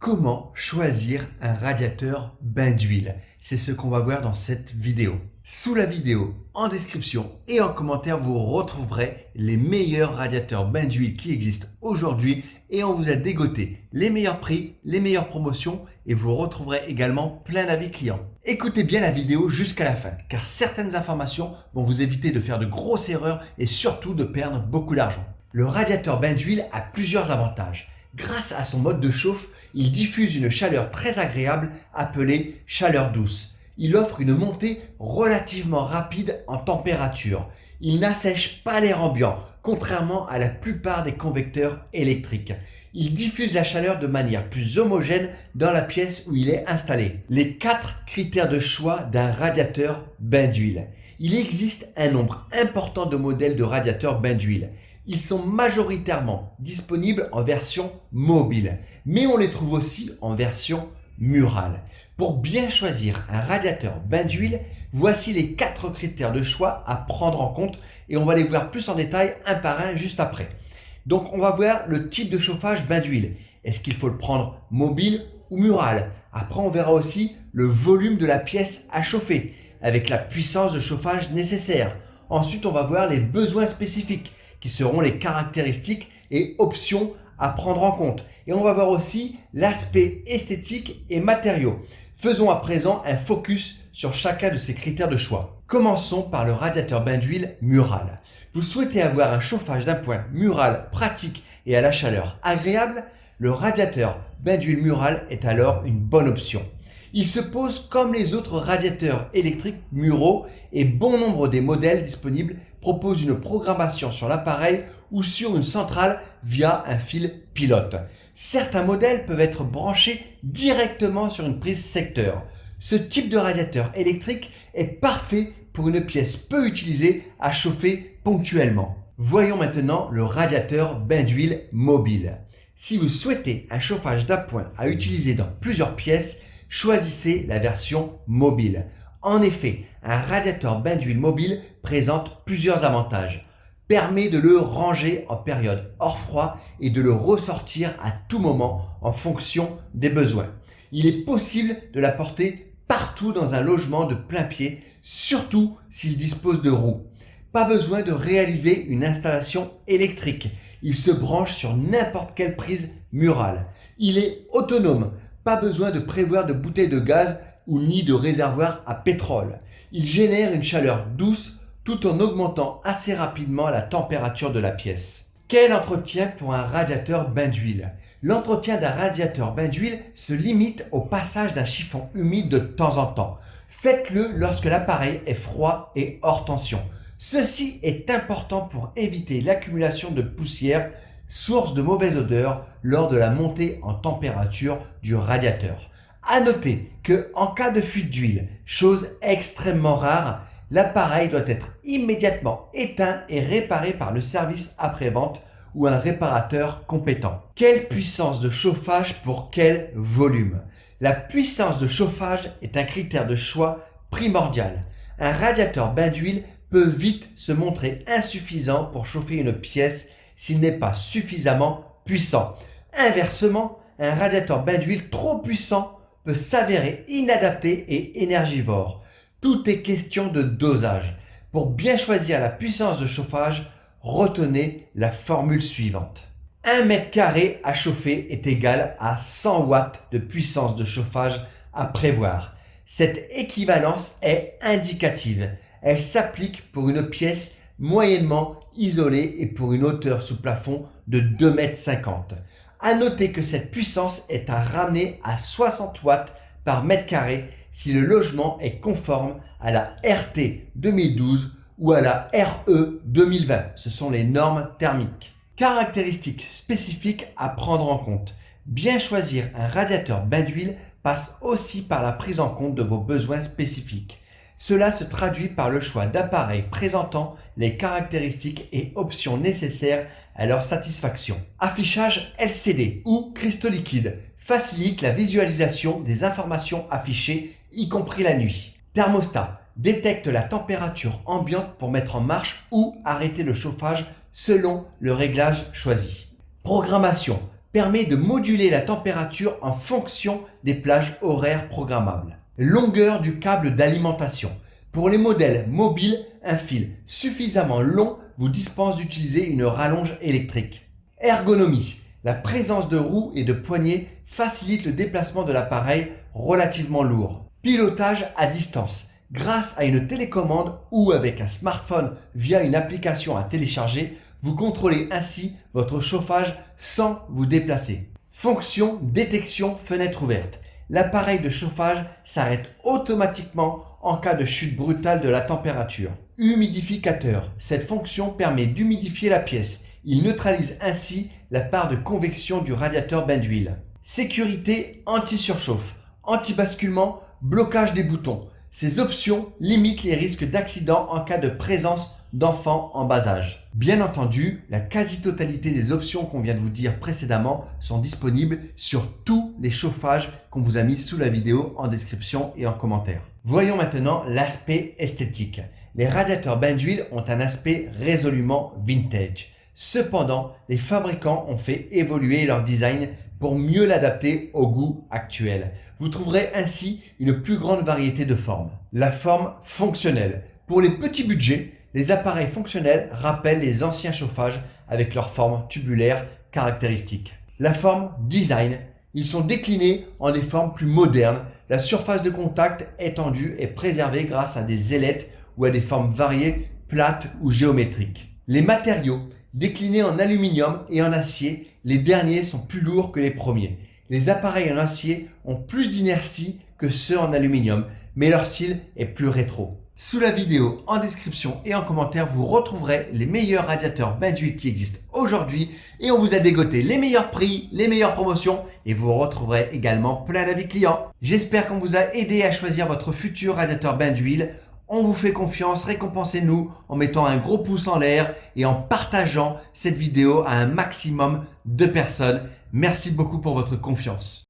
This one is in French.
Comment choisir un radiateur bain d'huile? C'est ce qu'on va voir dans cette vidéo. Sous la vidéo, en description et en commentaire, vous retrouverez les meilleurs radiateurs bain d'huile qui existent aujourd'hui et on vous a dégoté les meilleurs prix, les meilleures promotions et vous retrouverez également plein d'avis clients. Écoutez bien la vidéo jusqu'à la fin car certaines informations vont vous éviter de faire de grosses erreurs et surtout de perdre beaucoup d'argent. Le radiateur bain d'huile a plusieurs avantages. Grâce à son mode de chauffe, il diffuse une chaleur très agréable appelée chaleur douce. Il offre une montée relativement rapide en température. Il n'assèche pas l'air ambiant, contrairement à la plupart des convecteurs électriques. Il diffuse la chaleur de manière plus homogène dans la pièce où il est installé. Les 4 critères de choix d'un radiateur bain d'huile. Il existe un nombre important de modèles de radiateurs bain d'huile. Ils sont majoritairement disponibles en version mobile, mais on les trouve aussi en version murale. Pour bien choisir un radiateur bain d'huile, voici les 4 critères de choix à prendre en compte et on va les voir plus en détail un par un juste après. Donc on va voir le type de chauffage bain d'huile. Est-ce qu'il faut le prendre mobile ou mural? Après on verra aussi le volume de la pièce à chauffer avec la puissance de chauffage nécessaire. Ensuite on va voir les besoins spécifiques qui seront les caractéristiques et options à prendre en compte. Et on va voir aussi l'aspect esthétique et matériaux. Faisons à présent un focus sur chacun de ces critères de choix. Commençons par le radiateur bain d'huile mural. Vous souhaitez avoir un chauffage d'appoint mural pratique et à la chaleur agréable? Le radiateur bain d'huile mural est alors une bonne option. Il se pose comme les autres radiateurs électriques muraux et bon nombre des modèles disponibles proposent une programmation sur l'appareil ou sur une centrale via un fil pilote. Certains modèles peuvent être branchés directement sur une prise secteur. Ce type de radiateur électrique est parfait pour une pièce peu utilisée à chauffer ponctuellement. Voyons maintenant le radiateur bain d'huile mobile. Si vous souhaitez un chauffage d'appoint à utiliser dans plusieurs pièces, choisissez la version mobile. En effet, un radiateur bain d'huile mobile présente plusieurs avantages. Permet de le ranger en période hors froid et de le ressortir à tout moment en fonction des besoins. Il est possible de la porter partout dans un logement de plein pied, surtout s'il dispose de roues. Pas besoin de réaliser une installation électrique. Il se branche sur n'importe quelle prise murale. Il est autonome. Pas besoin de prévoir de bouteilles de gaz ou ni de réservoir à pétrole. Il génère une chaleur douce tout en augmentant assez rapidement la température de la pièce. Quel entretien pour un radiateur bain d'huile? L'entretien d'un radiateur bain d'huile se limite au passage d'un chiffon humide de temps en temps. Faites-le lorsque l'appareil est froid et hors tension. Ceci est important pour éviter l'accumulation de poussière, source de mauvaise odeur lors de la montée en température du radiateur. À noter que en cas de fuite d'huile, chose extrêmement rare, l'appareil doit être immédiatement éteint et réparé par le service après-vente ou un réparateur compétent. Quelle puissance de chauffage pour quel volume? La puissance de chauffage est un critère de choix primordial. Un radiateur bain d'huile peut vite se montrer insuffisant pour chauffer une pièce s'il n'est pas suffisamment puissant. Inversement, un radiateur bain d'huile trop puissant peut s'avérer inadapté et énergivore. Tout est question de dosage. Pour bien choisir la puissance de chauffage, retenez la formule suivante. 1 mètre carré à chauffer est égal à 100 watts de puissance de chauffage à prévoir. Cette équivalence est indicative. Elle s'applique pour une pièce moyennement isolée et pour une hauteur sous plafond de 2,50 m. À noter que cette puissance est à ramener à 60 watts par mètre carré si le logement est conforme à la RT 2012 ou à la RE 2020. Ce sont les normes thermiques. Caractéristiques spécifiques à prendre en compte. Bien choisir un radiateur bain d'huile passe aussi par la prise en compte de vos besoins spécifiques. Cela se traduit par le choix d'appareils présentant les caractéristiques et options nécessaires à leur satisfaction. Affichage LCD ou cristaux liquides facilite la visualisation des informations affichées, y compris la nuit. Thermostat détecte la température ambiante pour mettre en marche ou arrêter le chauffage selon le réglage choisi. Programmation permet de moduler la température en fonction des plages horaires programmables. Longueur du câble d'alimentation. Pour les modèles mobiles, un fil suffisamment long vous dispense d'utiliser une rallonge électrique. Ergonomie. La présence de roues et de poignées facilite le déplacement de l'appareil relativement lourd. Pilotage à distance. Grâce à une télécommande ou avec un smartphone via une application à télécharger, vous contrôlez ainsi votre chauffage sans vous déplacer. Fonction détection fenêtre ouverte. L'appareil de chauffage s'arrête automatiquement en cas de chute brutale de la température. Humidificateur. Cette fonction permet d'humidifier la pièce. Il neutralise ainsi la part de convection du radiateur bain d'huile. Sécurité anti-surchauffe, anti-basculement, blocage des boutons. Ces options limitent les risques d'accident en cas de présence d'enfants en bas âge. Bien entendu, la quasi-totalité des options qu'on vient de vous dire précédemment sont disponibles sur tous les chauffages qu'on vous a mis sous la vidéo en description et en commentaire. Voyons maintenant l'aspect esthétique. Les radiateurs bain d'huile ont un aspect résolument vintage. Cependant, les fabricants ont fait évoluer leur design pour mieux l'adapter au goût actuel. Vous trouverez ainsi une plus grande variété de formes. La forme fonctionnelle. Pour les petits budgets, les appareils fonctionnels rappellent les anciens chauffages avec leur forme tubulaire caractéristique. La forme design. Ils sont déclinés en des formes plus modernes. La surface de contact étendue est préservée grâce à des ailettes ou à des formes variées, plates ou géométriques. Les matériaux. Déclinés en aluminium et en acier, les derniers sont plus lourds que les premiers. Les appareils en acier ont plus d'inertie que ceux en aluminium, mais leur style est plus rétro. Sous la vidéo, en description et en commentaire, vous retrouverez les meilleurs radiateurs bain d'huile qui existent aujourd'hui et on vous a dégoté les meilleurs prix, les meilleures promotions et vous retrouverez également plein d'avis clients. J'espère qu'on vous a aidé à choisir votre futur radiateur bain d'huile. On vous fait confiance, récompensez-nous en mettant un gros pouce en l'air et en partageant cette vidéo à un maximum de personnes. Merci beaucoup pour votre confiance.